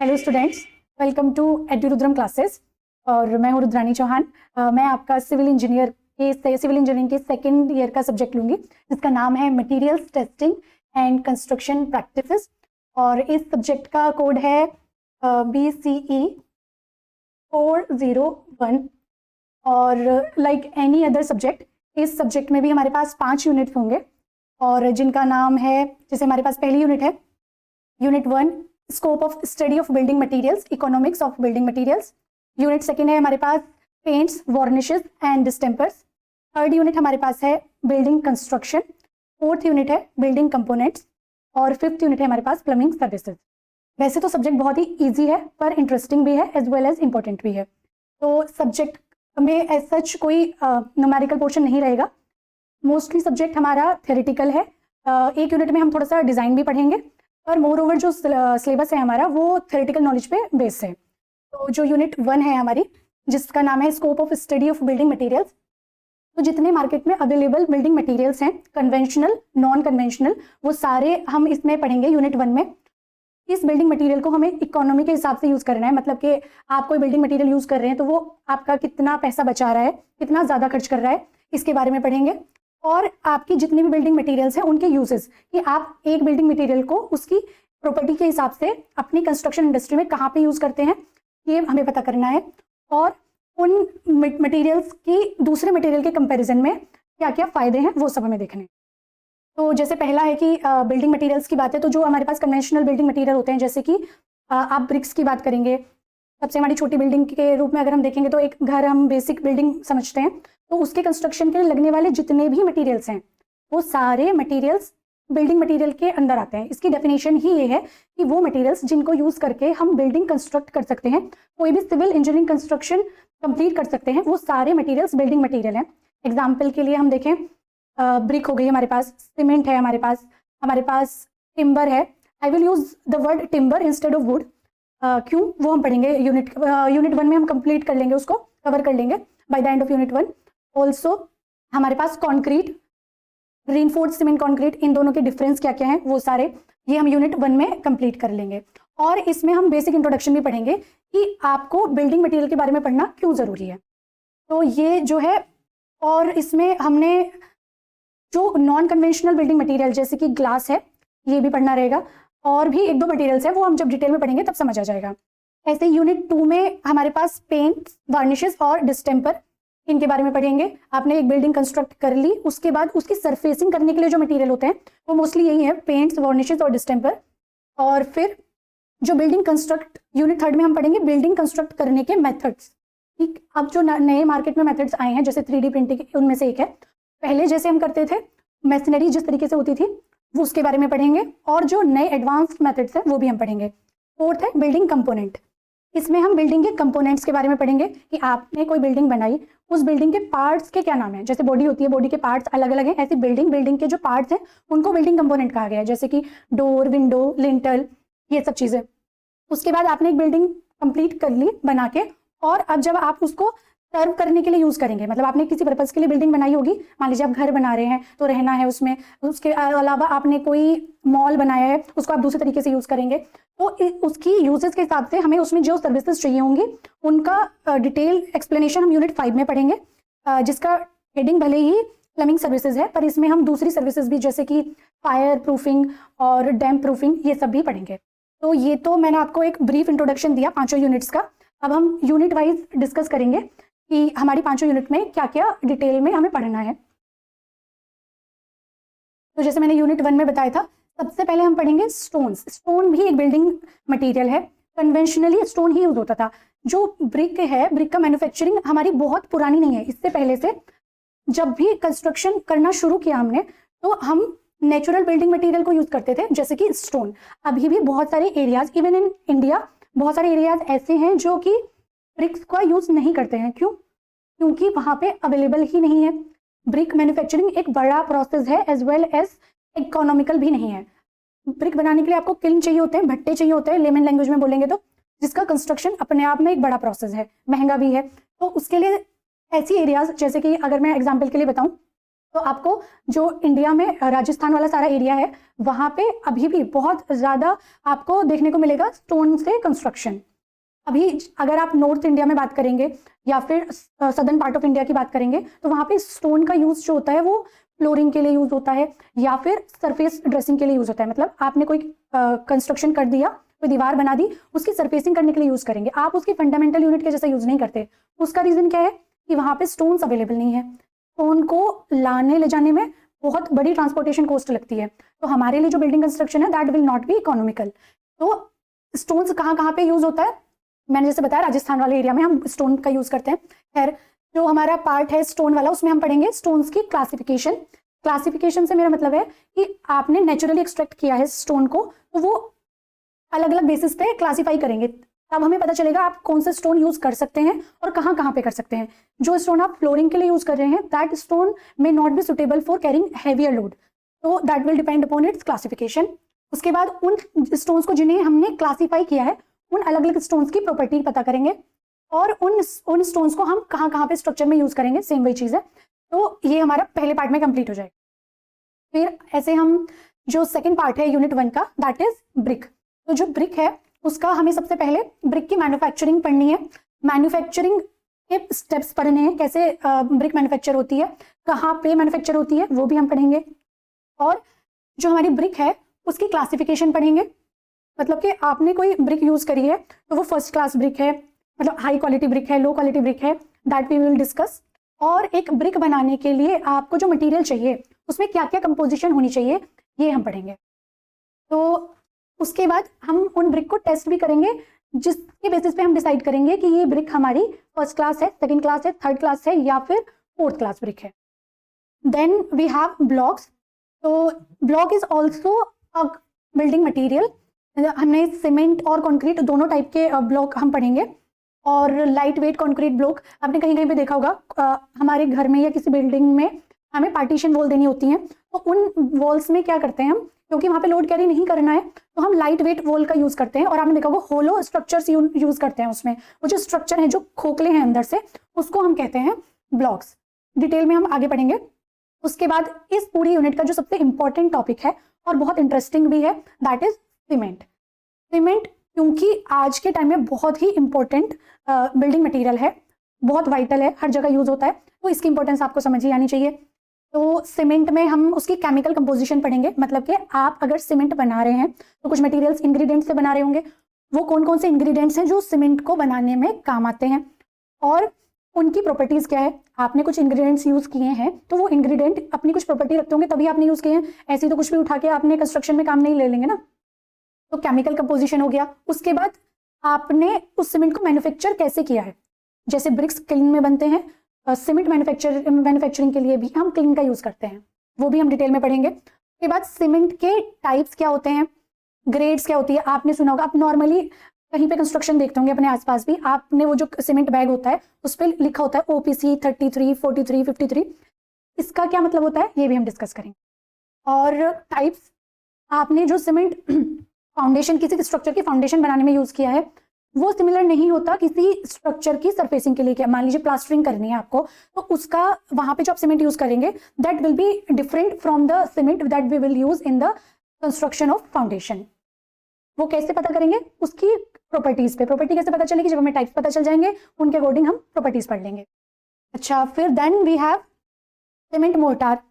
Hello students, welcome to Edurudram classes. और मैं हूँ रुद्रानी चौहान। मैं आपका सिविल इंजीनियरिंग के सेकेंड ईयर का सब्जेक्ट लूँगी, जिसका नाम है materials testing and construction practices. और इस सब्जेक्ट का कोड है BCE 401। और लाइक एनी अदर सब्जेक्ट, इस सब्जेक्ट में भी हमारे पास 5 यूनिट होंगे, और जिनका नाम है, जैसे हमारे पास पहली यूनिट है unit 1, scope of study of building materials, economics of building materials. Unit second है हमारे पास paints, varnishes and distempers. Third unit हमारे पास है बिल्डिंग कंस्ट्रक्शन। फोर्थ यूनिट है बिल्डिंग कंपोनेंट्स। और फिफ्थ यूनिट है हमारे पास प्लम्बिंग सर्विसेज। वैसे तो सब्जेक्ट बहुत ही ईजी है, पर इंटरेस्टिंग भी है एज वेल एज इंपॉर्टेंट भी है। तो सब्जेक्ट में एज सच कोई न्यूमेरिकल पोर्शन नहीं रहेगा। मोस्टली सब्जेक्ट हमारा थ्योरेटिकल है। एक यूनिट में हम थोड़ा सा डिज़ाइन भी पढ़ेंगे, पर मोर ओवर जो सिलेबस है हमारा वो थ्योरेटिकल नॉलेज पे बेस है। तो जो यूनिट 1 है हमारी, जिसका नाम है scope of study of building materials, तो जितने मार्केट में अवेलेबल बिल्डिंग मटेरियल्स हैं, कन्वेंशनल, नॉन कन्वेंशनल, वो सारे हम इसमें पढ़ेंगे यूनिट 1 में। इस बिल्डिंग मटेरियल को हमें इकोनॉमी के हिसाब से यूज़ करना है, मतलब कि आप कोई बिल्डिंग मटेरियल यूज़ कर रहे हैं तो वो आपका कितना पैसा बचा रहा है, कितना ज़्यादा खर्च कर रहा है, इसके बारे में पढ़ेंगे। और आपकी जितनी भी बिल्डिंग मटेरियल्स हैं उनके यूजेस, कि आप एक बिल्डिंग मटेरियल को उसकी प्रॉपर्टी के हिसाब से अपनी कंस्ट्रक्शन इंडस्ट्री में कहाँ पे यूज़ करते हैं, ये हमें पता करना है। और उन मटेरियल्स की दूसरे मटेरियल के कंपैरिजन में क्या क्या फ़ायदे हैं वो सब हमें देखने हैं। तो जैसे पहला है कि बिल्डिंग मटेरियल्स की बात है, तो जो हमारे पास कन्वेंशनल बिल्डिंग मटेरियल होते हैं, जैसे कि आप ब्रिक्स की बात करेंगे। सबसे हमारी छोटी बिल्डिंग के रूप में अगर हम देखेंगे तो एक घर हम बेसिक बिल्डिंग समझते हैं, तो उसके कंस्ट्रक्शन के लिए लगने वाले जितने भी मटेरियल्स हैं वो सारे मटेरियल्स बिल्डिंग मटेरियल के अंदर आते हैं। इसकी डेफिनेशन ही ये है कि वो मटेरियल्स जिनको यूज़ करके हम बिल्डिंग कंस्ट्रक्ट कर सकते हैं, कोई भी सिविल इंजीनियरिंग कंस्ट्रक्शन कंप्लीट कर सकते हैं, वो सारे मटेरियल्स बिल्डिंग मटेरियल हैं। एग्जाम्पल के लिए हम देखें, ब्रिक हो गई हमारे पास, सीमेंट है हमारे पास टिम्बर है। I will use the word timber instead of would. क्यों, वो हम पढ़ेंगे यूनिट 1 में, हम कंप्लीट कर लेंगे, उसको कवर कर लेंगे by the end of unit 1। Also हमारे पास कॉन्क्रीट, रीइंफोर्स्ड सीमेंट कॉन्क्रीट, इन दोनों के डिफरेंस क्या क्या हैं वो सारे ये हम यूनिट 1 में कंप्लीट कर लेंगे। और इसमें हम बेसिक इंट्रोडक्शन भी पढ़ेंगे कि आपको बिल्डिंग मटेरियल के बारे में पढ़ना क्यों ज़रूरी है। तो ये जो है, और इसमें हमने जो नॉन कन्वेंशनल बिल्डिंग मटेरियल जैसे कि ग्लास है, ये भी पढ़ना रहेगा। और भी एक दो मटेरियल्स है, वो हम जब डिटेल में पढ़ेंगे तब समझ आ जाएगा। ऐसे यूनिट 2 में हमारे पास पेंट, वार्निशेस और डिस्टेम्पर, इनके बारे में पढ़ेंगे। आपने एक बिल्डिंग कंस्ट्रक्ट कर ली, उसके बाद उसकी सरफेसिंग करने के लिए जो मटेरियल होते हैं वो मोस्टली यही है, पेंट्स, वार्निशेस और डिस्टेम्पर। और फिर जो बिल्डिंग कंस्ट्रक्ट, यूनिट 3 में हम पढ़ेंगे बिल्डिंग कंस्ट्रक्ट करने के मेथड्स। ठीक, अब जो नए मार्केट में मेथड्स आए हैं, जैसे 3D प्रिंटिंग, उनमें से एक है। पहले जैसे हम करते थे, मैसनरी जिस तरीके से होती थी, वो उसके बारे में पढ़ेंगे। और जो नए एडवांस्ड मेथड्स हैं वो भी हम पढ़ेंगे। फोर्थ है बिल्डिंग कंपोनेंट। इसमें हम बिल्डिंग के कंपोनेंट्स के बारे में पढ़ेंगे कि आपने कोई बिल्डिंग बनाई, उस बिल्डिंग के पार्ट्स के क्या नाम है। जैसे बॉडी होती है, बॉडी के पार्ट्स अलग अलग हैं, ऐसे बिल्डिंग के जो पार्ट्स हैं उनको बिल्डिंग कंपोनेंट कहा गया है, जैसे कि डोर, विंडो, लिंटल, ये सब चीज़ें। उसके बाद आपने एक बिल्डिंग कंप्लीट कर ली बना के, और अब जब आप उसको सर्व करने के लिए यूज़ करेंगे, मतलब आपने किसी पर्पज़ के लिए बिल्डिंग बनाई होगी, मान लीजिए आप घर बना रहे हैं तो रहना है उसमें, उसके अलावा आपने कोई मॉल बनाया है, उसको आप दूसरे तरीके से यूज़ करेंगे, तो उसकी यूजेस के हिसाब से हमें उसमें जो सर्विसेज चाहिए होंगी उनका डिटेल एक्सप्लेनेशन हम यूनिट 5 में पढ़ेंगे, जिसका हेडिंग भले ही प्लम्बिंग सर्विसेज है, पर इसमें हम दूसरी सर्विसेज भी, जैसे कि फायर प्रूफिंग और डैम्प प्रूफिंग, ये सब भी पढ़ेंगे। तो ये तो मैंने आपको एक ब्रीफ इंट्रोडक्शन दिया 5 यूनिट्स का। अब हम यूनिट वाइज डिस्कस करेंगे कि हमारी 5 यूनिट में क्या क्या डिटेल में हमें पढ़ना है। तो जैसे मैंने यूनिट 1 में बताया था, सबसे पहले हम पढ़ेंगे स्टोन्स। स्टोन भी एक बिल्डिंग मटेरियल है। कन्वेंशनली स्टोन ही यूज होता था। जो ब्रिक है, ब्रिक का मैन्युफैक्चरिंग हमारी बहुत पुरानी नहीं है। इससे पहले से जब भी कंस्ट्रक्शन करना शुरू किया हमने, तो हम नेचुरल बिल्डिंग मटेरियल को यूज करते थे, जैसे कि स्टोन। अभी भी बहुत सारे एरियाज, इवन इन इंडिया, बहुत सारे एरियाज ऐसे हैं जो कि ब्रिक्स का यूज नहीं करते हैं। क्यों? क्योंकि वहां पे अवेलेबल ही नहीं है। ब्रिक मैन्युफैक्चरिंग एक बड़ा प्रोसेस है, एज वेल एज इकोनॉमिकल भी नहीं है। ब्रिक बनाने के लिए आपको किल्न चाहिए होते हैं, भट्टे चाहिए होते हैं, लेमन लैंग्वेज में बोलेंगे तो, जिसका कंस्ट्रक्शन अपने आप में एक बड़ा प्रोसेस है, महंगा भी है। तो उसके लिए ऐसी एरियाज, जैसे कि अगर मैं एग्जांपल के लिए बताऊं तो आपको जो इंडिया में राजस्थान वाला सारा एरिया है वहाँ पे अभी भी बहुत ज़्यादा आपको देखने को मिलेगा स्टोन से कंस्ट्रक्शन। अभी अगर आप नॉर्थ इंडिया में बात करेंगे या फिर सदर्न पार्ट ऑफ इंडिया की बात करेंगे तो वहाँ पे स्टोन का यूज़ जो होता है वो फ्लोरिंग के लिए यूज़ होता है या फिर सरफेस ड्रेसिंग के लिए यूज़ होता है। मतलब आपने कोई कंस्ट्रक्शन कर दिया, कोई दीवार बना दी, उसकी सरफेसिंग करने के लिए यूज़ करेंगे, आप उसकी फंडामेंटल यूनिट के जैसा यूज़ नहीं करते। उसका रीज़न क्या है कि वहाँ पे स्टोन्स अवेलेबल नहीं है। स्टोन को लाने ले जाने में बहुत बड़ी ट्रांसपोर्टेशन कॉस्ट लगती है, तो हमारे लिए जो बिल्डिंग कंस्ट्रक्शन है that will not be economical. तो स्टोन्स कहाँ पे यूज़ होता है, मैंने जैसे बताया राजस्थान वाले एरिया में हम स्टोन का यूज़ करते हैं। खैर जो हमारा पार्ट है स्टोन वाला उसमें हम पढ़ेंगे स्टोन्स की क्लासिफिकेशन। क्लासिफिकेशन से मेरा मतलब है कि आपने नेचुरली एक्सट्रैक्ट किया है स्टोन को, तो वो अलग अलग बेसिस पे क्लासीफाई करेंगे, तब हमें पता चलेगा आप कौन से स्टोन यूज कर सकते हैं और कहाँ पे कर सकते हैं। जो स्टोन आप फ्लोरिंग के लिए यूज कर रहे हैं that stone may not be suitable for carrying heavier load, तो that will depend upon its classification. उसके बाद उन स्टोन्स को जिन्हें हमने क्लासीफाई किया है उन अलग अलग स्टोन्स की प्रॉपर्टी पता करेंगे और उन स्टोन्स को हम कहाँ पे स्ट्रक्चर में यूज करेंगे, सेम वही चीज़ है। तो ये हमारा पहले पार्ट में कंप्लीट हो जाएगा। फिर ऐसे हम जो सेकेंड पार्ट है यूनिट 1 का दैट इज ब्रिक। तो जो ब्रिक है उसका हमें सबसे पहले ब्रिक की मैन्युफैक्चरिंग पढ़नी है, मैन्युफैक्चरिंग के स्टेप्स पढ़ने हैं, कैसे ब्रिक मैन्युफैक्चर होती है, कहाँ पे मैन्युफैक्चर होती है वो भी हम पढ़ेंगे। और जो हमारी ब्रिक है उसकी क्लासिफिकेशन पढ़ेंगे, मतलब कि आपने कोई ब्रिक यूज करी है तो वो फर्स्ट क्लास ब्रिक है, मतलब हाई क्वालिटी ब्रिक है, लो क्वालिटी ब्रिक है, दैट वी विल डिस्कस। और एक ब्रिक बनाने के लिए आपको जो मटेरियल चाहिए उसमें क्या क्या कंपोजिशन होनी चाहिए ये हम पढ़ेंगे। तो उसके बाद हम उन ब्रिक को टेस्ट भी करेंगे जिसके बेसिस पे हम डिसाइड करेंगे कि ये ब्रिक हमारी फर्स्ट क्लास है, सेकंड क्लास है, थर्ड क्लास है या फिर फोर्थ क्लास ब्रिक है। Then we have blocks. तो block is also a building material. हमने सीमेंट और कंक्रीट दोनों टाइप के ब्लॉक हम पढ़ेंगे। और लाइट वेट कंक्रीट ब्लॉक आपने कहीं कहीं पे देखा होगा, हमारे घर में या किसी बिल्डिंग में हमें पार्टीशन वॉल देनी होती है, तो उन वॉल्स में क्या करते हैं हम, क्योंकि वहाँ पे लोड कैरी नहीं करना है तो हम लाइट वेट वॉल का यूज करते हैं। और आपने देखा होगा होलो स्ट्रक्चर्स यूज करते हैं, उसमें वो जो स्ट्रक्चर है जो खोखले हैं अंदर से उसको हम कहते हैं ब्लॉक्स। डिटेल में हम आगे पढ़ेंगे। उसके बाद इस पूरी यूनिट का जो सबसे इंपॉर्टेंट टॉपिक है और बहुत इंटरेस्टिंग भी है दैट इज सीमेंट। सीमेंट क्योंकि आज के टाइम में बहुत ही इंपॉर्टेंट बिल्डिंग मटेरियल है, बहुत वाइटल है, हर जगह यूज होता है, तो इसकी इंपॉर्टेंस आपको समझ ही आनी चाहिए। तो सीमेंट में हम उसकी केमिकल कंपोजिशन पढ़ेंगे, मतलब कि आप अगर सीमेंट बना रहे हैं तो कुछ मटेरियल्स इंग्रेडिएंट्स से बना रहे होंगे, वो कौन कौन से इंग्रेडिएंट्स हैं जो सीमेंट को बनाने में काम आते हैं और उनकी प्रॉपर्टीज क्या है। आपने कुछ इंग्रेडिएंट्स यूज किए हैं तो वो इंग्रेडिएंट अपनी कुछ प्रॉपर्टी रखते होंगे तभी आपने यूज किए हैं, ऐसे तो कुछ भी उठा के आपने कंस्ट्रक्शन में काम नहीं ले लेंगे ना। तो केमिकल कंपोजिशन हो गया। उसके बाद आपने उस सीमेंट को मैन्युफैक्चर कैसे किया है, जैसे ब्रिक्स क्लिन में बनते हैं, सीमेंट मैन्युफैक्चरिंग के लिए भी हम क्लिन का यूज करते हैं, वो भी हम डिटेल में पढ़ेंगे। उसके बाद सीमेंट के टाइप्स क्या होते हैं, ग्रेड्स क्या होती है, आपने सुना होगा, आप नॉर्मली कहीं पे कंस्ट्रक्शन देखते होंगे अपने आसपास भी, आपने वो जो सीमेंट बैग होता है उस पर लिखा होता है OPC 33, 43, 53, इसका क्या मतलब होता है ये भी हम डिस्कस करेंगे। और टाइप्स, आपने जो सीमेंट फाउंडेशन किसी स्ट्रक्चर की फाउंडेशन बनाने में यूज किया है वो सिमिलर नहीं होता किसी स्ट्रक्चर की सरफेसिंग के लिए। क्या मान लीजिए प्लास्टरिंग करनी है आपको, तो उसका वहां पे जो आप सीमेंट यूज करेंगे that will be different from the cement that we will use in the construction of foundation. वो कैसे पता करेंगे, उसकी प्रॉपर्टीज पे। प्रॉपर्टी कैसे पता चलेगी, जब हमें टाइप्स पता चल जाएंगे उनके अकॉर्डिंग हम प्रॉपर्टीज पढ़ लेंगे। अच्छा, फिर then we have cement mortar.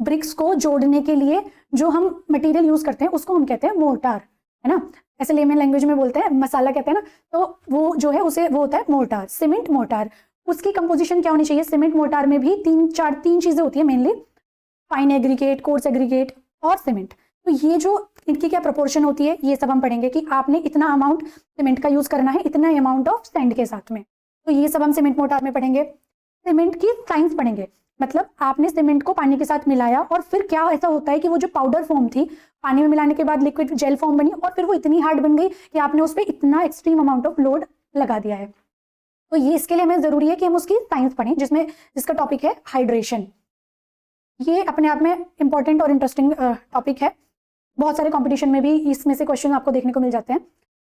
Bricks को जोड़ने के लिए जो हम मटेरियल यूज करते हैं उसको हम कहते हैं मोर्टार, है ना, ऐसे लेमन लैंग्वेज में बोलते हैं, मसाला कहते हैं ना, तो वो जो है उसे वो होता है मोर्टार, सीमेंट मोर्टार। उसकी कंपोजिशन क्या होनी चाहिए, सीमेंट मोर्टार में भी तीन चीजें होती है mainly, fine aggregate, coarse aggregate और सीमेंट। तो ये जो इनकी क्या प्रोपोर्शन होती है ये सब हम पढ़ेंगे कि आपने इतना अमाउंट सीमेंट का यूज करना है इतना अमाउंट ऑफ सैंड के साथ में, तो ये सब हम सीमेंट मोर्टार में पढ़ेंगे। सीमेंट की साइंस पढ़ेंगे, मतलब आपने सीमेंट को पानी के साथ मिलाया और फिर क्या ऐसा होता है कि वो जो पाउडर फॉर्म थी पानी में मिलाने के बाद लिक्विड जेल फॉर्म बनी और फिर वो इतनी हार्ड बन गई कि आपने उस पर इतना एक्सट्रीम अमाउंट ऑफ लोड लगा दिया है। तो ये इसके लिए हमें जरूरी है कि हम उसकी साइंस पढ़ें जिसका टॉपिक है हाइड्रेशन। ये अपने आप में इंपॉर्टेंट और इंटरेस्टिंग टॉपिक है, बहुत सारे कॉम्पिटिशन में भी इसमें से क्वेश्चन आपको देखने को मिल जाते हैं।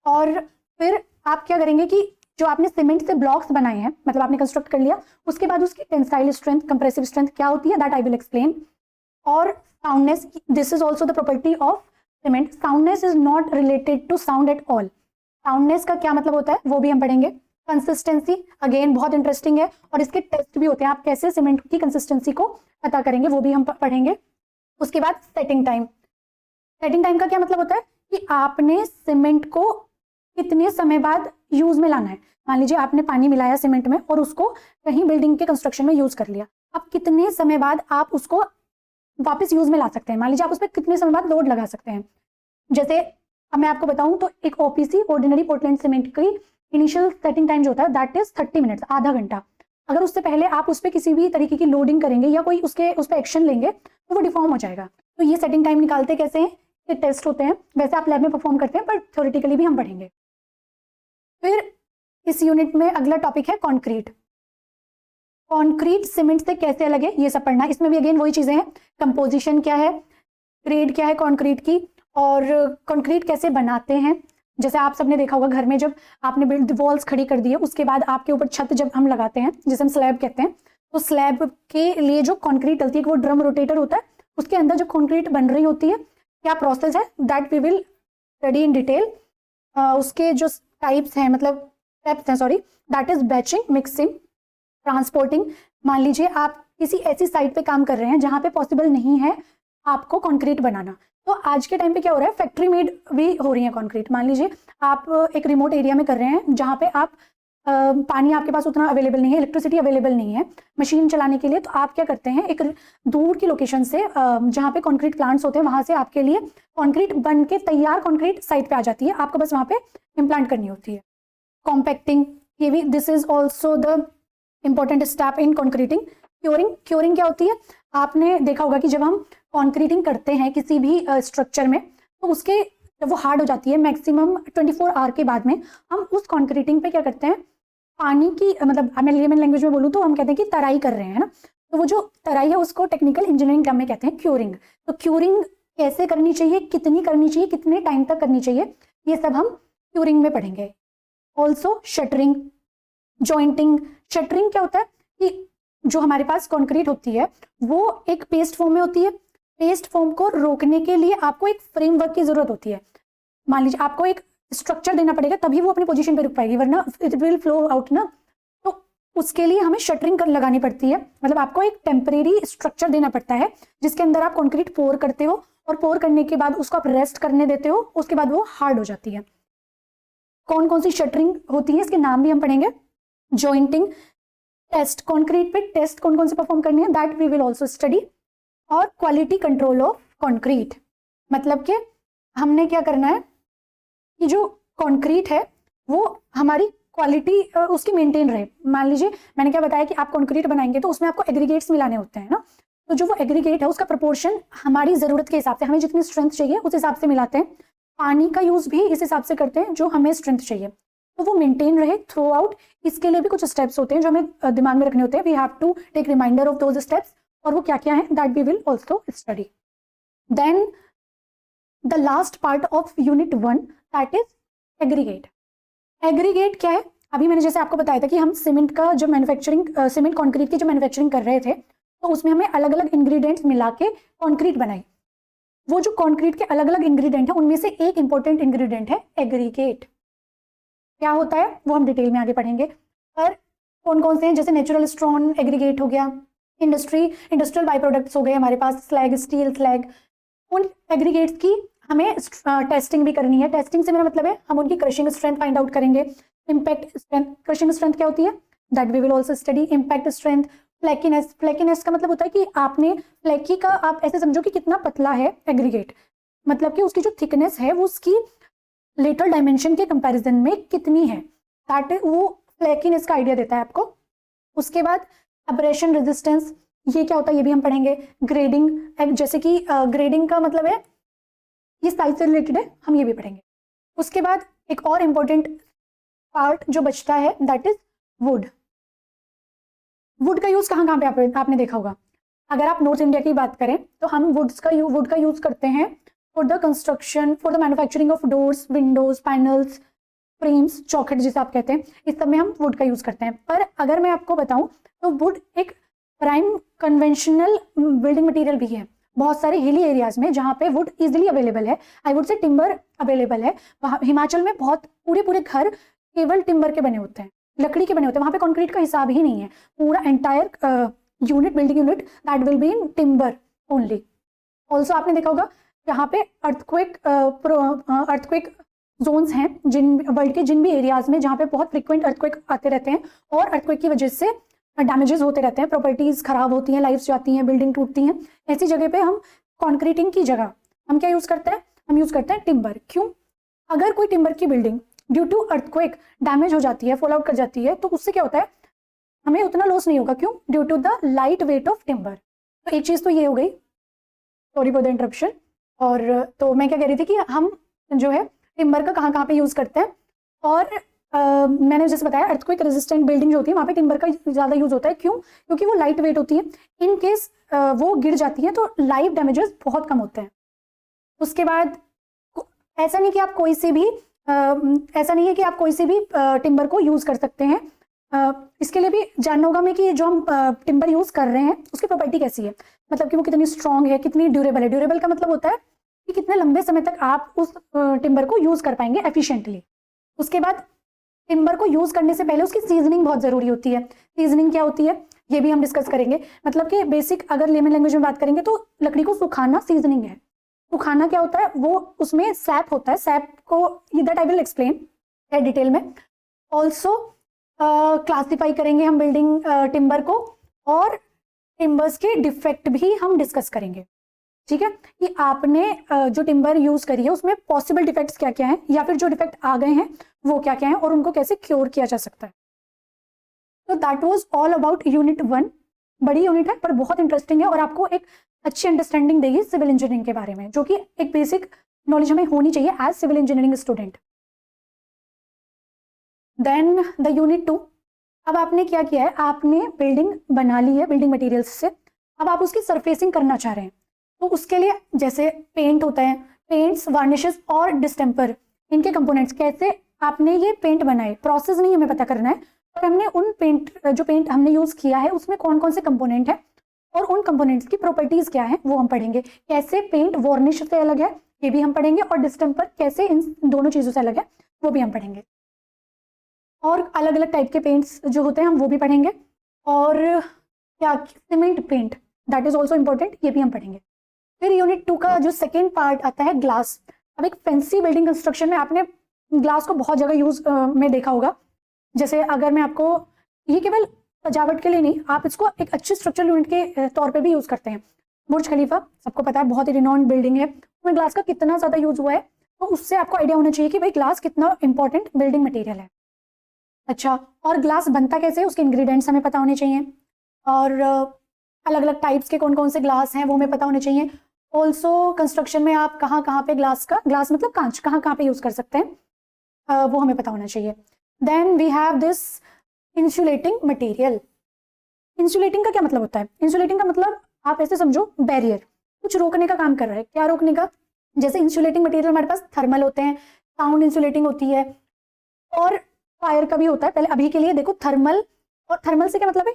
और फिर आप क्या करेंगे कि जो आपने सीमेंट से ब्लॉक्स बनाए हैं, मतलब आपने कंस्ट्रक्ट कर लिया, उसके बाद उसकी टेंसाइल स्ट्रेंथ, कंप्रेसिव स्ट्रेंथ क्या होती है, दैट आई विल एक्सप्लेन। और soundness, this is also the property of cement. Soundness is not related to sound at all. Soundness का क्या मतलब होता है वो भी हम पढ़ेंगे। कंसिस्टेंसी अगेन बहुत इंटरेस्टिंग है, और इसके टेस्ट भी होते हैं, आप कैसे सीमेंट की कंसिस्टेंसी को पता करेंगे वो भी हम पढ़ेंगे। उसके बाद सेटिंग टाइम। सेटिंग टाइम का क्या मतलब होता है कि आपने सीमेंट को कितने समय बाद यूज में लाना है। मान लीजिए आपने पानी मिलाया सीमेंट में और उसको कहीं बिल्डिंग के कंस्ट्रक्शन में यूज कर लिया, अब कितने समय बाद आप उसको वापस यूज में ला सकते हैं, मान लीजिए आप उस पर कितने समय बाद लोड लगा सकते हैं। जैसे अब मैं आपको बताऊं तो एक ओपीसी, ऑर्डिनरी पोर्टलैंड सीमेंट की इनिशियल सेटिंग टाइम जो होता है दैट इज 30 मिनट्स, आधा घंटा। अगर उससे पहले आप उस पर किसी भी तरीके की लोडिंग करेंगे या कोई उस पर एक्शन लेंगे तो वो डिफॉर्म हो जाएगा। तो ये सेटिंग टाइम निकालते कैसे हैं, ये टेस्ट होते हैं, वैसे आप लैब में परफॉर्म करते हैं पर थ्योरेटिकली भी हम पढ़ेंगे। फिर इस यूनिट में अगला टॉपिक है कॉन्क्रीट। कॉन्क्रीट सीमेंट से कैसे अलग है ये सब पढ़ना है। इसमें भी अगेन वही चीजें हैं, कंपोजिशन क्या है, ग्रेड क्या है कॉन्क्रीट की, और कॉन्क्रीट कैसे बनाते हैं। जैसे आप सबने देखा होगा घर में जब आपने बिल्ड वॉल्स खड़ी कर दी है, उसके बाद आपके ऊपर छत जब हम लगाते हैं जिसे हम स्लैब कहते हैं, तो स्लैब के लिए जो कॉन्क्रीट डलती है वो ड्रम रोटेटर होता है, उसके अंदर जब कॉन्क्रीट बन रही होती है क्या प्रोसेस है that we will study in detail. उसके जो टाइप्स हैं, मतलब स्टेप्स हैं sorry, that is batching, mixing, transporting. मान लीजिए आप किसी ऐसी साइट पे काम कर रहे हैं जहां पे पॉसिबल नहीं है आपको कंक्रीट बनाना, तो आज के टाइम पे क्या हो रहा है, फैक्ट्री मेड भी हो रही है कंक्रीट। मान लीजिए आप एक रिमोट एरिया में कर रहे हैं जहां पे आप पानी आपके पास उतना अवेलेबल नहीं है, इलेक्ट्रिसिटी अवेलेबल नहीं है मशीन चलाने के लिए, तो आप क्या करते हैं एक दूर की लोकेशन से जहाँ पे कंक्रीट प्लांट्स होते हैं वहां से आपके लिए कंक्रीट बन के तैयार कंक्रीट साइट पे आ जाती है, आपको बस वहां पे इम्प्लांट करनी होती है। कॉम्पैक्टिंग, ये भी this is also the important step in concreting. Curing, curing क्या होती है, आपने देखा होगा कि जब हम कॉन्क्रीटिंग करते हैं किसी भी स्ट्रक्चर में तो उसके जब वो हार्ड हो जाती है मैक्सिमम 24 आवर के बाद में हम उस कॉन्क्रीटिंग पे क्या करते हैं, पानी की मतलब मैं लेमन लैंग्वेज में बोलूँ तो हम कहते हैं कि तराई कर रहे हैं ना, तो वो जो तराई है उसको टेक्निकल इंजीनियरिंग टर्म में कहते हैं क्यूरिंग। तो क्यूरिंग कैसे करनी चाहिए, कितनी करनी चाहिए, कितने टाइम तक करनी चाहिए, ये सब हम क्यूरिंग में पढ़ेंगे। Also shuttering, jointing. शटरिंग क्या होता है कि जो हमारे पास कंक्रीट होती है वो एक पेस्ट फॉर्म में होती है, पेस्ट फॉर्म को रोकने के लिए आपको एक फ्रेमवर्क की जरूरत होती है। मान लीजिए आपको एक स्ट्रक्चर देना पड़ेगा तभी वो अपनी पोजीशन पे रुक पाएगी, वरना इट विल फ्लो आउट ना। तो उसके लिए हमें शटरिंग लगानी पड़ती है, मतलब आपको एक टेम्परेरी स्ट्रक्चर देना पड़ता है जिसके अंदर आप कंक्रीट पोर करते हो, और पोर करने के बाद उसको आप रेस्ट करने देते हो, उसके बाद वो हार्ड हो जाती है। कौन कौन सी शटरिंग होती है इसके नाम भी हम पढ़ेंगे। जॉइंटिंग, टेस्ट, कंक्रीट पे टेस्ट कौन कौन से परफॉर्म करनी है that we will also study. और क्वालिटी कंट्रोल ऑफ कंक्रीट, मतलब कि हमने क्या करना है कि जो कंक्रीट है वो हमारी क्वालिटी उसकी मेंटेन रहे। मान लीजिए मैंने क्या बताया कि आप कंक्रीट बनाएंगे तो उसमें आपको एग्रीगेट्स मिलाने होते हैं ना, तो जो वो एग्रीगेट है उसका प्रोपोर्शन हमारी जरूरत के हिसाब से, हमें जितनी स्ट्रेंथ चाहिए उस हिसाब से मिलाते हैं। पानी का यूज भी इस हिसाब से करते हैं जो हमें स्ट्रेंथ चाहिए, तो वो मेंटेन रहे थ्रू आउट। इसके लिए भी कुछ स्टेप्स होते हैं जो हमें दिमाग में रखने होते हैं, we have to take reminder of those steps, और वो क्या क्या है that we will also study. Then the last part of unit 1 that is aggregate. Aggregate क्या है, अभी मैंने जैसे आपको बताया था कि हम सीमेंट का जो मैन्युफैक्चरिंग, सीमेंट कंक्रीट की जो मैन्युफैक्चरिंग कर रहे थे तो उसमें हमें अलग अलग इंग्रेडिएंट्स मिला के कंक्रीट बनाई। वो जो कंक्रीट के अलग अलग इंग्रेडिएंट है उनमें से एक इंपॉर्टेंट इंग्रेडिएंट है एग्रीगेट। क्या होता है वो हम डिटेल में आगे पढ़ेंगे, पर कौन कौन से हैं, जैसे नेचुरल स्टोन एग्रीगेट हो गया, इंडस्ट्रियल बाई प्रोडक्ट्स हो गए हमारे पास, स्लैग, स्टील स्लैग, उन एग्रीगेट्स की हमें टेस्टिंग भी करनी है। टेस्टिंग से मेरा मतलब है हम उनकी क्रशिंग स्ट्रेंथ फाइंड आउट करेंगे। इम्पैक्ट स्ट्रेंथ, क्रशिंग स्ट्रेंथ क्या होती है that we will also study. Impact strength, flakiness, flakiness का मतलब होता है कि आपने फ्लैकी का, आप ऐसे समझो कि कितना पतला है एग्रीगेट, मतलब कि उसकी जो थिकनेस है वो उसकी लेटरल डायमेंशन के कंपैरिजन में कितनी है, दैट वो फ्लैकीनेस का आइडिया देता है आपको। उसके बाद अब्रेशन रेजिस्टेंस, ये क्या होता है ये भी हम पढ़ेंगे। ग्रेडिंग, जैसे कि ग्रेडिंग का मतलब है ये साइज से रिलेटेड है, हम ये भी पढ़ेंगे। उसके बाद एक और इम्पोर्टेंट पार्ट जो बचता है दैट इज वुड। वुड का यूज कहाँ कहाँ पे आपने देखा होगा, अगर आप नॉर्थ इंडिया की बात करें तो हम वुड का यूज करते हैं for the construction, for the manufacturing of doors, Windows, panels, frames, चौखट जिसे आप कहते हैं, इस सब में हम वुड का यूज करते हैं। पर अगर मैं आपको बताऊं तो वुड एक प्राइम कन्वेंशनल बिल्डिंग मटेरियल भी है। बहुत सारे हिली एरियाज में जहाँ पे वुड इजिली अवेलेबल है, I would say timber available है, वहाँ हिमाचल में बहुत पूरे घर केवल टिम्बर के बने होते हैं, लकड़ी के बने होते हैं, वहाँ पे कंक्रीट का हिसाब ही नहीं है। पूरा entire unit, building unit, that will be in timber only. Also आपने देखा होगा यहाँ पे अर्थक्वेक जोन्स हैं जिन वर्ल्ड के जिन भी एरियाज में जहाँ पे बहुत फ्रिक्वेंट अर्थक्वेक आते रहते हैं और अर्थक्वेक की वजह से डैमेजेस होते रहते हैं, प्रॉपर्टीज खराब होती हैं, लाइफ्स जाती हैं, बिल्डिंग टूटती हैं। ऐसी जगह पे हम कॉन्क्रीटिंग की जगह हम क्या यूज करते हैं? हम यूज करते हैं टिम्बर। क्यों? अगर कोई टिम्बर की building due to earthquake damage हो जाती है, फॉल आउट कर जाती है, तो उससे क्या होता है? हमें उतना लॉस नहीं होगा। क्यों? Due to the light weight of timber. तो एक चीज तो ये हो गई, सॉरी फॉर द इंटरप्शन। और तो मैं क्या कह रही थी कि हम जो है टिम्बर का कहाँ कहाँ पे यूज करते हैं। और मैंने जैसे बताया अर्थक्वेक रेजिस्टेंट बिल्डिंग जो होती है वहाँ पे टिम्बर का ज़्यादा यूज होता है। क्यों? क्योंकि वो लाइट वेट होती है, इन केस वो गिर जाती है तो लाइफ डैमेजेस बहुत कम होते हैं। उसके बाद ऐसा नहीं कि आप कोई से भी ऐसा नहीं है कि आप कोई से भी टिम्बर को यूज कर सकते हैं। इसके लिए भी जानना होगा हमें कि जो हम टिम्बर यूज कर रहे हैं उसकी प्रॉपर्टी कैसी है, मतलब कि वो कितनी स्ट्रांग है, कितनी ड्यूरेबल है। ड्यूरेबल का मतलब होता है कि कितने लंबे समय तक आप उस टिम्बर को यूज कर पाएंगे एफिशिएंटली। उसके बाद टिम्बर को यूज करने से पहले उसकी सीजनिंग बहुत जरूरी होती है। सीजनिंग क्या होती है ये भी हम डिस्कस करेंगे। मतलब कि बेसिक अगर लेमन लैंग्वेज में बात करेंगे तो लकड़ी को सुखाना सीजनिंग है। सुखाना क्या होता है? वो उसमें सैप होता है, सैप को that I will explain detail में। ऑल्सो क्लासिफाई करेंगे हम बिल्डिंग टिम्बर को, और टिम्बर्स के डिफेक्ट भी हम डिस्कस करेंगे। ठीक है, कि आपने जो टिम्बर यूज करी है उसमें पॉसिबल डिफेक्ट्स क्या क्या हैं, या फिर जो डिफेक्ट आ गए हैं वो क्या क्या हैं, और उनको कैसे क्योर किया जा सकता है। तो that was all about unit 1। बड़ी यूनिट है पर बहुत इंटरेस्टिंग है और आपको एक अच्छी अंडरस्टैंडिंग देगी सिविल इंजीनियरिंग के बारे में, जो कि एक बेसिक नॉलेज हमें होनी चाहिए as civil engineering student. Then the unit 2। अब आपने क्या किया है? आपने बिल्डिंग बना ली है बिल्डिंग मटेरियल्स से, अब आप उसकी सरफेसिंग करना चाह रहे हैं। तो उसके लिए जैसे पेंट होता है, पेंट्स, वार्निशेस और डिस्टेम्पर, इनके कंपोनेंट्स कैसे आपने ये पेंट बनाए, प्रोसेस नहीं हमें पता करना है, और हमने उन पेंट जो पेंट हमने यूज किया है उसमें कौन कौन से कंपोनेंट है और उन कंपोनेंट्स की प्रॉपर्टीज क्या है वो हम पढ़ेंगे। कैसे पेंट वार्निश से अलग है ये भी हम पढ़ेंगे, और डिस्टेम्पर कैसे इन दोनों चीजों से अलग है वो भी हम पढ़ेंगे। और अलग अलग टाइप के पेंट्स जो होते हैं हम वो भी पढ़ेंगे, और क्या cement paint, that is also important, ये भी हम पढ़ेंगे। फिर यूनिट 2 का जो सेकेंड पार्ट आता है ग्लास। अब एक फैंसी बिल्डिंग कंस्ट्रक्शन में आपने ग्लास को बहुत जगह यूज में देखा होगा। जैसे अगर मैं आपको, ये केवल सजावट के लिए नहीं, आप इसको एक अच्छे स्ट्रक्चरल यूनिट के तौर पे भी यूज करते हैं। बुर्ज खलीफा सबको पता है, बहुत ही रिनॉन्ड बिल्डिंग है, उसमें ग्लास का कितना ज्यादा यूज हुआ है, तो उससे आपको आइडिया होना चाहिए कि भाई ग्लास कितना इंपॉर्टेंट बिल्डिंग मटेरियल है। अच्छा, और ग्लास बनता कैसे है उसके इंग्रेडिएंट्स हमें पता होने चाहिए, और अलग अलग टाइप्स के कौन कौन से ग्लास हैं वो हमें पता होने चाहिए। ऑल्सो कंस्ट्रक्शन में आप कहाँ कहाँ पे ग्लास मतलब कांच कहाँ कहाँ पे यूज कर सकते हैं वो हमें पता होना चाहिए। Then we have this insulating material. Insulating का क्या मतलब होता है? इंसुलेटिंग का मतलब आप ऐसे समझो बैरियर, कुछ रोकने का काम कर रहा है। क्या रोकने का? जैसे इंसुलेटिंग मटेरियल हमारे पास थर्मल होते हैं, साउंड इंसुलेटिंग होती है, और फायर का भी होता है। पहले अभी के लिए देखो थर्मल, और थर्मल से क्या मतलब है?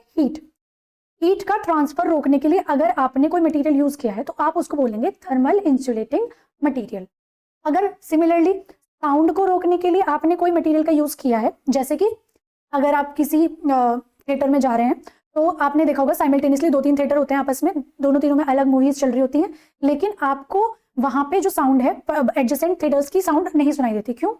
हीट का ट्रांसफर रोकने के लिए अगर आपने कोई मटेरियल यूज किया है तो आप उसको बोलेंगे थर्मल इंसुलेटिंग मटेरियल। अगर सिमिलरली साउंड को रोकने के लिए आपने कोई मटेरियल का यूज किया है, जैसे कि अगर आप किसी थिएटर में जा रहे हैं तो आपने देखा होगा साइमल्टेनियसली 2-3 थिएटर होते हैं आपस में, दोनों तीनों में अलग मूवीज चल रही होती हैं, लेकिन आपको वहां पे जो साउंड है एडजेसेंट थिएटर्स की साउंड नहीं सुनाई देती। क्यों?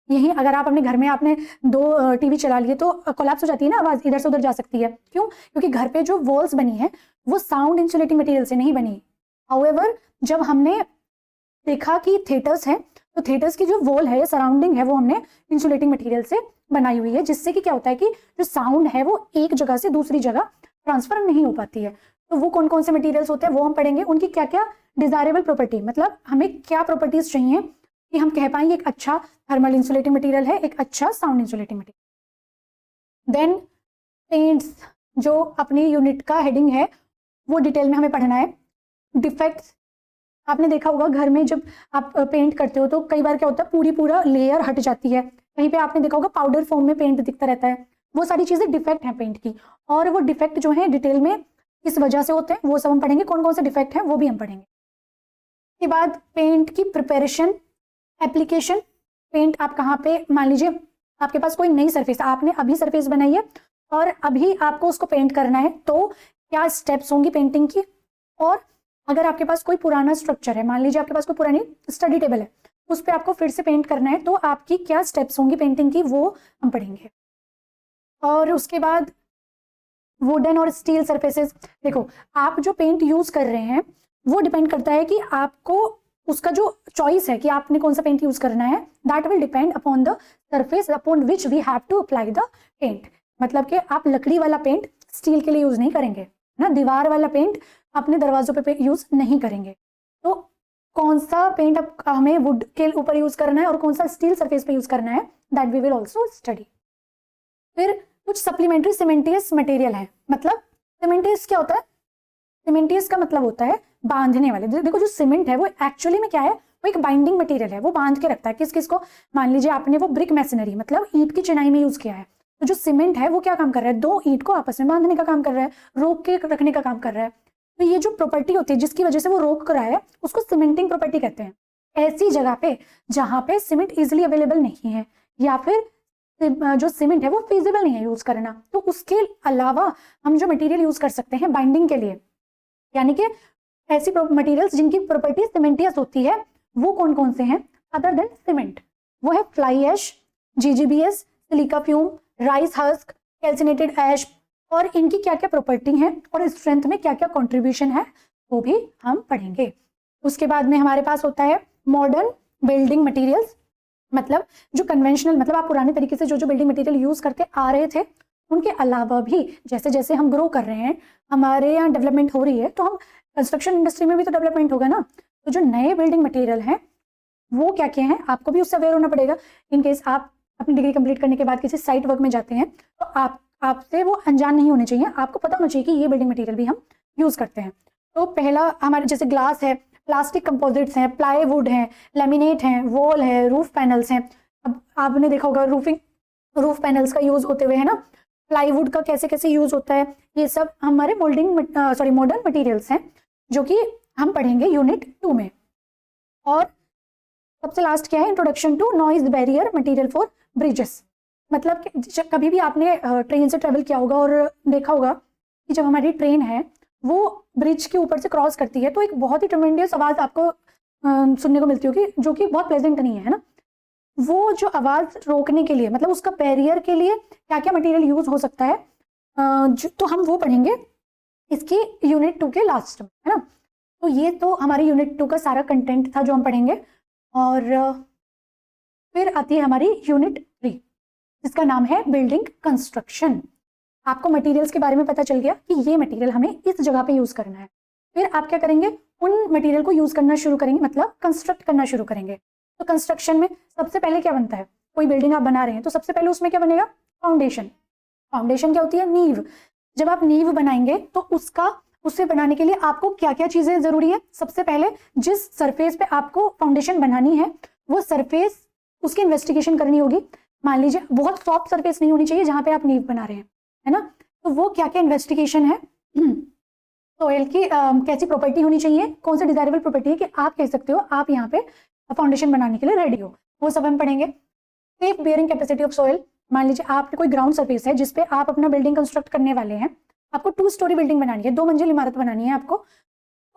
यही अगर आप अपने घर में आपने 2 टीवी चला लिए तो कोलैप्स हो जाती है ना, आवाज इधर से उधर जा सकती है। क्यों? क्योंकि घर पे जो वॉल्स बनी है वो साउंड इंसुलेटिंग मटेरियल से नहीं बनी। हाउएवर जब हमने देखा कि थिएटर्स हैं तो थिएटर्स की जो वॉल है, सराउंडिंग है, वो हमने इंसुलेटिंग मटेरियल से बनाई हुई है, जिससे कि क्या होता है कि जो साउंड है वो एक जगह से दूसरी जगह ट्रांसफर नहीं हो पाती है। तो वो कौन कौन से मटेरियल्स होते हैं वो हम पढ़ेंगे, उनकी क्या क्या डिजायरेबल प्रॉपर्टी, मतलब हमें क्या प्रॉपर्टीज चाहिए कि हम कह पाएंगे एक अच्छा थर्मल इंसुलेटिंग मटेरियल है, एक अच्छा sound insulating material. Then paints, जो अपनी यूनिट का हेडिंग है वो डिटेल में हमें पढ़ना है। डिफेक्ट्स, आपने देखा होगा घर में जब आप पेंट करते हो तो कई बार क्या होता है पूरा लेयर हट जाती है, कहीं पे आपने देखा होगा पाउडर फॉर्म में पेंट दिखता रहता है, वो सारी चीजें डिफेक्ट हैं पेंट की, और वो डिफेक्ट जो है डिटेल में किस वजह से होते हैं वो सब हम पढ़ेंगे, कौन कौन से डिफेक्ट हैं वो भी हम पढ़ेंगे। उसके बाद पेंट की प्रिपरेशन, एप्लीकेशन। पेंट आप कहाँ पे, मान लीजिए आपके पास कोई नई सरफेस, आपने अभी सरफेस बनाई है और अभी आपको उसको पेंट करना है, तो क्या स्टेप्स होंगी पेंटिंग की। और अगर आपके पास कोई पुराना स्ट्रक्चर है, मान लीजिए आपके पास कोई पुरानी स्टडी टेबल है, उस पर आपको फिर से पेंट करना है, तो आपकी क्या स्टेप्स होंगी पेंटिंग की वो हम पढ़ेंगे। और उसके बाद वुडन और स्टील सरफेसेस। देखो आप जो पेंट यूज कर रहे हैं वो डिपेंड करता है कि आपको उसका जो चॉइस है कि आपने कौन सा पेंट यूज करना है, that will depend upon the surface upon which we have to apply the paint. मतलब कि आप लकड़ी वाला पेंट स्टील के लिए यूज नहीं करेंगे ना, दीवार वाला पेंट अपने दरवाजों पे यूज नहीं करेंगे। तो कौन सा पेंट हमें वुड के ऊपर यूज करना है और कौन सा स्टील सरफेस पे यूज करना है, that we will also study. फिर कुछ सप्लीमेंट्री सीमेंटियस मटेरियल है। मतलब सीमेंटियस क्या होता है, सीमेंटियस का मतलब होता है बांधने वाले। देखो जो सीमेंट है वो एक्चुअली में क्या है, वो एक बाइंडिंग मटेरियल है, वो बांध के रखता है किस किस को। मान लीजिए आपने वो ब्रिक मैसनरी मतलब ईंट की चिनाई में यूज किया है, तो जो सीमेंट है वो क्या काम कर रहा है, दो ईंट को आपस में बांधने का काम कर रहा है, रोक के रखने का काम कर रहा है। तो ये जो प्रॉपर्टी होती है जिसकी वजह से वो रोक रहा है उसको सीमेंटिंग प्रॉपर्टी कहते हैं। ऐसी जगह पे जहां पे सीमेंट इजिली अवेलेबल नहीं है या फिर जो सीमेंट है वो फिजिबल नहीं है यूज करना, तो उसके अलावा हम जो मटेरियल यूज कर सकते हैं बाइंडिंग के लिए, यानी कि ऐसी मटेरियल्स जिनकी प्रॉपर्टी सीमेंटियस होती है, वो कौन कौन से हैं अदर देन सीमेंट। वो है fly ash, GGBS, silica fume, rice husk, calcined ash, और इनकी क्या क्या प्रॉपर्टी है और स्ट्रेंथ में क्या क्या कंट्रीब्यूशन है वो भी हम पढ़ेंगे। उसके बाद में हमारे पास होता है मॉडर्न बिल्डिंग मटेरियल्स। मतलब जो कन्वेंशनल, मतलब आप पुराने तरीके से जो जो बिल्डिंग मटेरियल यूज करते आ रहे थे उनके अलावा भी जैसे जैसे हम ग्रो कर रहे हैं, हमारे यहाँ डेवलपमेंट हो रही है, तो हम कंस्ट्रक्शन इंडस्ट्री में भी तो डेवलपमेंट होगा ना। तो जो नए बिल्डिंग मटेरियल हैं वो क्या क्या हैं आपको भी उससे अवेयर होना पड़ेगा। इन केस आप अपनी डिग्री कंप्लीट करने के बाद किसी साइट वर्क में जाते हैं तो आपसे वो अनजान नहीं होने चाहिए, आपको पता होना चाहिए कि ये बिल्डिंग मटेरियल भी हम यूज करते हैं। तो पहला हमारे जैसे ग्लास है, प्लास्टिक कंपोजिट्स हैं, प्लाईवुड हैं, लेमिनेट हैं, वॉल है, रूफ पैनल्स हैं। अब आपने देखा होगा रूफ पैनल्स का यूज होते हुए, है ना, प्लाईवुड का कैसे कैसे यूज होता है, ये सब हमारे मॉडर्न मटेरियल्स हैं जो कि हम पढ़ेंगे यूनिट 2 में। और सबसे लास्ट क्या है, introduction to noise barrier material for bridges. मतलब कि कभी भी आपने ट्रेन से ट्रेवल किया होगा और देखा होगा कि जब हमारी ट्रेन है वो ब्रिज के ऊपर से क्रॉस करती है तो एक बहुत ही ट्रेमेंडियस आवाज़ आपको सुनने को मिलती होगी जो कि बहुत प्लेजेंट नहीं है ना। वो जो आवाज़ रोकने के लिए, मतलब उसका बैरियर के लिए क्या क्या मटेरियल यूज हो सकता है, तो हम वो पढ़ेंगे इसकी यूनिट 2 के लास्ट में, है ना। तो ये तो हमारी यूनिट 2 का सारा कंटेंट था जो हम पढ़ेंगे। और फिर आती है हमारी यूनिट 3 जिसका नाम है बिल्डिंग कंस्ट्रक्शन। आपको मटेरियल्स के बारे में पता चल गया कि ये मटेरियल हमें इस जगह पे यूज करना है। फिर आप क्या करेंगे, उन मटेरियल को यूज करना शुरू करेंगे, मतलब कंस्ट्रक्ट करना शुरू करेंगे। तो कंस्ट्रक्शन में सबसे पहले क्या बनता है, कोई बिल्डिंग आप बना रहे हैं तो सबसे पहले उसमें क्या बनेगा, फाउंडेशन। फाउंडेशन क्या होती है, नींव। जब आप नींव बनाएंगे तो उसे बनाने के लिए आपको क्या क्या चीजें जरूरी है। सबसे पहले जिस सरफेस पे आपको फाउंडेशन बनानी है वो सरफेस, उसकी इन्वेस्टिगेशन करनी होगी। मान लीजिए बहुत सॉफ्ट सरफेस नहीं होनी चाहिए जहां पे आप नींव बना रहे हैं, है ना। तो वो क्या क्या इन्वेस्टिगेशन है, सोइल की कैसी प्रॉपर्टी होनी चाहिए, कौन सा डिजायरेबल प्रॉपर्टी है कि आप कह सकते हो आप यहाँ पे फाउंडेशन बनाने के लिए रेडी हो, वो सब हम पढ़ेंगे। Safe bearing capacity of soil. मान लीजिए आपके कोई ग्राउंड सरफेस है जिसपे आप अपना बिल्डिंग कंस्ट्रक्ट करने वाले हैं, आपको 2 स्टोरी बिल्डिंग बनानी है, 2 मंजिल इमारत बनानी है आपको।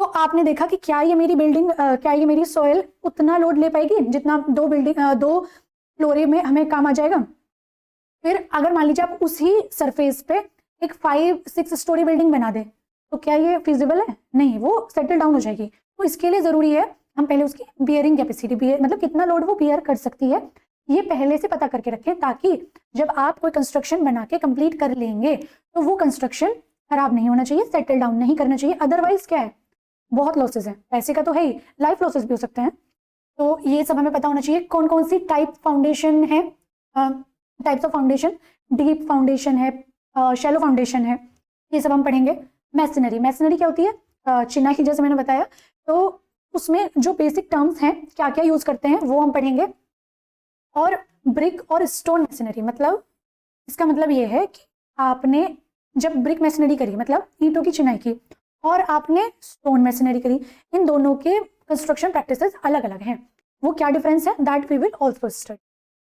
तो आपने देखा कि क्या ये मेरी बिल्डिंग, क्या ये मेरी सोइल उतना लोड ले पाएगी जितना 2 फ्लोरे में हमें काम आ जाएगा। फिर अगर मान लीजिए आप उसी सरफेस पे एक 5-6 स्टोरी बिल्डिंग बना दें तो क्या ये फिजिबल है, नहीं, वो सेटल डाउन हो जाएगी। तो इसके लिए जरूरी है हम पहले उसकी बियरिंग कैपेसिटी, मतलब कितना लोड वो बियर कर सकती है, ये पहले से पता करके रखें, ताकि जब आप कोई कंस्ट्रक्शन बना के कंप्लीट कर लेंगे तो वो कंस्ट्रक्शन खराब नहीं होना चाहिए, सेटल डाउन नहीं करना चाहिए। अदरवाइज क्या है, बहुत लॉसेस है, पैसे का तो है ही, लाइफ लॉसेस भी हो सकते हैं। तो ये सब हमें पता होना चाहिए। कौन कौन सी टाइप फाउंडेशन है, types of foundation, deep foundation है, शैलो फाउंडेशन है, ये सब हम पढ़ेंगे। मैसनरी, मैसनरी क्या होती है, चिनाई जैसे मैंने बताया, तो उसमें जो बेसिक टर्म्स हैं क्या क्या यूज करते हैं वो हम पढ़ेंगे। और ब्रिक और स्टोन मैसनरी, मतलब इसका मतलब ये है कि आपने जब ब्रिक मैसनरी करी मतलब ईंटों की चिनाई की और आपने स्टोन मैसनरी करी, इन दोनों के कंस्ट्रक्शन प्रैक्टिसेस अलग अलग हैं। वो क्या डिफरेंस है, that we will also study.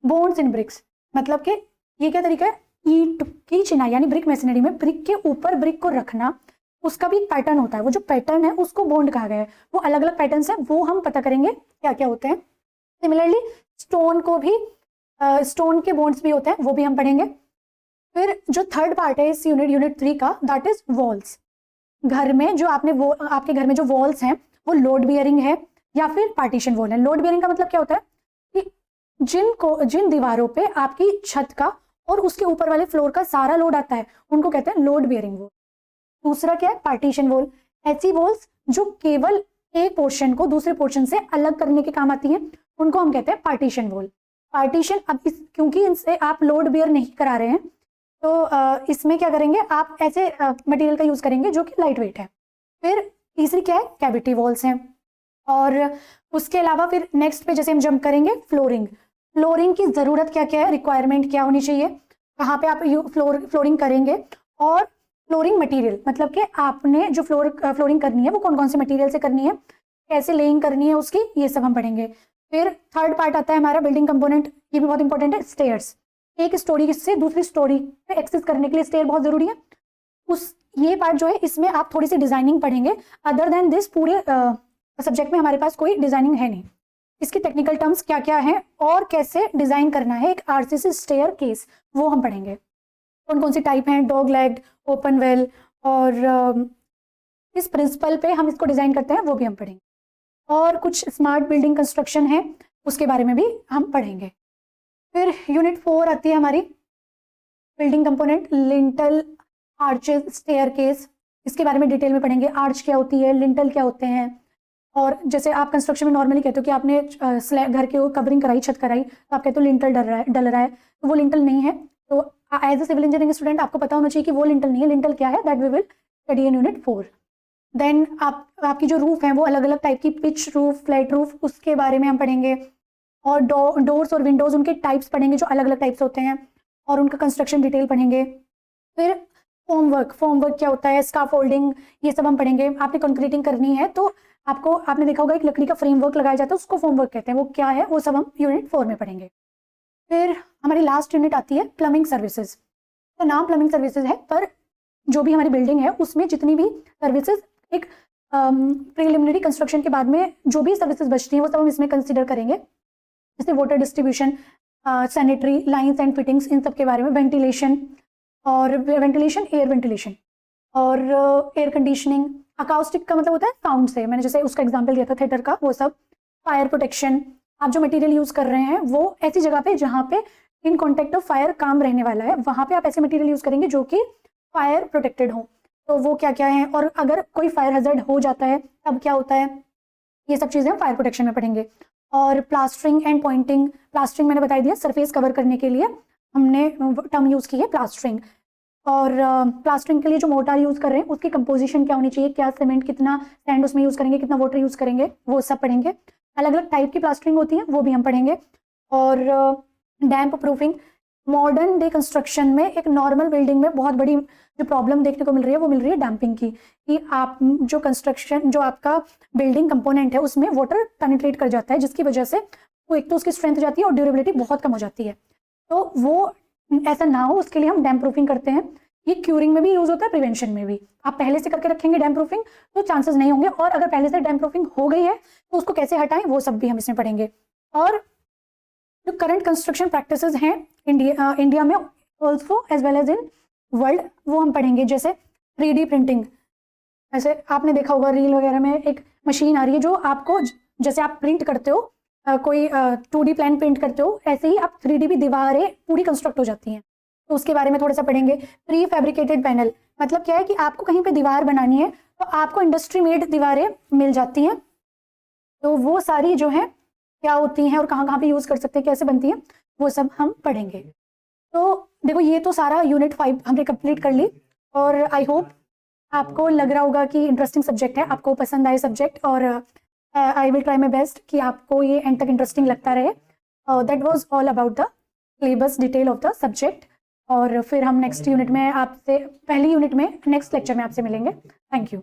Bonds in bricks, मतलब कि ये क्या तरीका है, ईंट की चिनाई यानी ब्रिक मैसनरी में ब्रिक के ऊपर ब्रिक को रखना, उसका भी एक पैटर्न होता है। वो जो पैटर्न है उसको बॉन्ड कहा गया है। वो अलग अलग पैटर्न्स हैं, वो हम पता करेंगे क्या क्या होते हैं। सिमिलरली स्टोन को भी स्टोन के बॉन्ड्स भी होते हैं, वो भी हम पढ़ेंगे। फिर जो थर्ड पार्ट है इस यूनिट 3 का, दैट इज वॉल्स। घर में जो आपके घर में जो वॉल्स हैं वो लोड बियरिंग है या फिर पार्टीशन वॉल है। लोड बियरिंग का मतलब क्या होता है कि जिन दीवारों पे आपकी छत का और उसके ऊपर वाले फ्लोर का सारा लोड आता है उनको कहते हैं लोड बियरिंग वॉल। दूसरा क्या है, पार्टीशन वॉल। ऐसी वॉल्स जो केवल एक पोर्शन को दूसरे पोर्शन से अलग करने के काम आती है उनको हम कहते हैं पार्टीशन वॉल। पार्टीशन, अब क्योंकि इनसे आप लोड बियर नहीं करा रहे हैं तो इसमें क्या करेंगे, आप ऐसे मटेरियल का यूज करेंगे जो कि लाइट वेट है। फिर तीसरी क्या है, कैविटी वॉल्स हैं। और उसके अलावा फिर नेक्स्ट पे जैसे हम जंप करेंगे, फ्लोरिंग। फ्लोरिंग की जरूरत क्या क्या है, रिक्वायरमेंट क्या होनी चाहिए, कहाँ पे आप फ्लोरिंग करेंगे, और फ्लोरिंग मटेरियल, मतलब कि आपने जो फ्लोरिंग करनी है वो कौन कौन से मटेरियल से करनी है, कैसे लेइंग करनी है उसकी, ये सब हम पढ़ेंगे। फिर थर्ड पार्ट आता है हमारा बिल्डिंग कंपोनेंट, ये भी बहुत इंपॉर्टेंट है, स्टेयर्स। एक स्टोरी से दूसरी स्टोरी पे एक्सेस करने के लिए स्टेयर बहुत जरूरी है। ये पार्ट जो है इसमें आप थोड़ी सी डिजाइनिंग पढ़ेंगे। अदर देन दिस पूरे सब्जेक्ट में हमारे पास कोई डिजाइनिंग है नहीं। इसकी टेक्निकल टर्म्स क्या क्या है और कैसे डिजाइन करना है एक आरसीसी स्टेयर केस, वो हम पढ़ेंगे। कौन कौन सी टाइप हैं, डॉग लेग्ड, ओपन वेल, और इस प्रिंसिपल पे हम इसको डिजाइन करते हैं वो भी हम पढ़ेंगे। और कुछ स्मार्ट बिल्डिंग कंस्ट्रक्शन है उसके बारे में भी हम पढ़ेंगे। फिर यूनिट 4 आती है हमारी building component, lintel, arches, staircase. इसके बारे में डिटेल में पढ़ेंगे। आर्च क्या होती है, लिंटल क्या होते हैं, और जैसे आप कंस्ट्रक्शन में नॉर्मली कहते हो कि आपने घर के कवरिंग कराई, छत कराई, तो आप कहते हो लिंटल डल रहा है, तो वो लिंटल नहीं है। तो as a civil engineering student आपको पता होना चाहिए कि वो लिंटल नहीं है। लिंटल क्या है, that we will study in unit 4। Then आपकी जो रूफ है वो अलग अलग टाइप की, पिच रूफ, फ्लैट रूफ, उसके बारे में हम पढ़ेंगे। और डोर्स और विंडोज, उनके टाइप्स पढ़ेंगे जो अलग अलग टाइप्स होते हैं, और उनका कंस्ट्रक्शन डिटेल पढ़ेंगे। फिर फॉर्मवर्क क्या होता है, स्काफोल्डिंग, ये सब हम पढ़ेंगे। आपने कंक्रीटिंग करनी है तो आपने देखा होगा एक लकड़ी का फ्रेमवर्क लगाया जाता है, उसको फॉर्मवर्क कहते हैं। वो क्या है वो सब हम यूनिट 4 में पढ़ेंगे। फिर हमारी लास्ट यूनिट आती है प्लम्बिंग सर्विसेज। तो नाम प्लम्बिंग सर्विसेज है, पर जो भी हमारी बिल्डिंग है उसमें जितनी भी सर्विसेज एक प्रिलिमिनरी कंस्ट्रक्शन के बाद में जो भी सर्विसेज बचती हैं वो सब हम इसमें कंसिडर करेंगे। जैसे water distribution, sanitary lines and fittings, इन सब के बारे में, वेंटिलेशन, एयर वेंटिलेशन, और एयर कंडीशनिंग। अकाउस्टिक का मतलब होता है साउंड से, मैंने जैसे उसका एग्जांपल दिया था थिएटर का, वो सब। फायर प्रोटेक्शन, आप जो मटेरियल यूज कर रहे हैं वो ऐसी जगह पे जहाँ पे इन कॉन्टेक्ट ऑफ फायर काम रहने वाला है, वहाँ पे आप ऐसे मटेरियल यूज करेंगे जो कि फायर प्रोटेक्टेड हो। तो वो क्या क्या है, और अगर कोई फायर हैजर्ड हो जाता है तब क्या होता है, ये सब चीज़ें हम फायर प्रोटेक्शन में पढ़ेंगे। और प्लास्टरिंग एंड पॉइंटिंग, प्लास्टरिंग मैंने बता दिया, सरफेस कवर करने के लिए हमने टर्म यूज़ की है प्लास्टरिंग। और प्लास्टरिंग के लिए जो मोर्टार यूज़ कर रहे हैं उसकी कंपोजिशन क्या होनी चाहिए, क्या सीमेंट, कितना सैंड उसमें यूज़ करेंगे, कितना वाटर यूज़ करेंगे, वो सब पढ़ेंगे। अलग अलग टाइप की प्लास्टरिंग होती है वो भी हम पढ़ेंगे। और डैम्प प्रूफिंग, मॉडर्न डे कंस्ट्रक्शन में एक नॉर्मल बिल्डिंग में बहुत बड़ी जो प्रॉब्लम देखने को मिल रही है वो मिल रही है डैम्पिंग की, कि आप जो कंस्ट्रक्शन, जो आपका बिल्डिंग कंपोनेंट है उसमें वाटर पेनिट्रेट कर जाता है, जिसकी वजह से वो एक तो उसकी स्ट्रेंथ जाती है और ड्यूरेबिलिटी बहुत कम हो जाती है। तो वो ऐसा ना हो उसके लिए हम डैम्प प्रूफिंग करते हैं। ये क्यूरिंग में भी यूज होता है, प्रिवेंशन में भी। आप पहले से करके रखेंगे डैम्प प्रूफिंग तो चांसेस नहीं होंगे, और अगर पहले से डैम्प प्रूफिंग हो गई है तो उसको कैसे हटाएं वो सब भी हम इसमें पढ़ेंगे। और जो करंट कंस्ट्रक्शन प्रैक्टिसेस हैं इंडिया में also as well as in world, वो हम पढ़ेंगे। जैसे 3D प्रिंटिंग, ऐसे आपने देखा होगा रील वगैरह में एक मशीन आ रही है जो आपको, जैसे आप प्रिंट करते हो कोई 2D प्लान प्रिंट करते हो, ऐसे ही आप 3D भी दीवारें पूरी कंस्ट्रक्ट हो जाती हैं, तो उसके बारे में थोड़ा सा पढ़ेंगे। प्री फैब्रिकेटेड पैनल, मतलब क्या है कि आपको कहीं पे दीवार बनानी है तो आपको इंडस्ट्री मेड दीवारें मिल जाती हैं, तो वो सारी जो है क्या होती हैं और कहाँ कहाँ पे यूज़ कर सकते हैं, कैसे बनती हैं, वो सब हम पढ़ेंगे। तो देखो ये तो सारा यूनिट 5 हमने कंप्लीट कर ली, और आई होप आपको लग रहा होगा कि इंटरेस्टिंग सब्जेक्ट है, आपको पसंद आए सब्जेक्ट, और I will try my best कि आपको ये एंड तक इंटरेस्टिंग लगता रहे। That was all about the syllabus detail of the subject. और फिर हम नेक्स्ट यूनिट में आपसे, पहली यूनिट में नेक्स्ट लेक्चर में आपसे मिलेंगे। Thank you.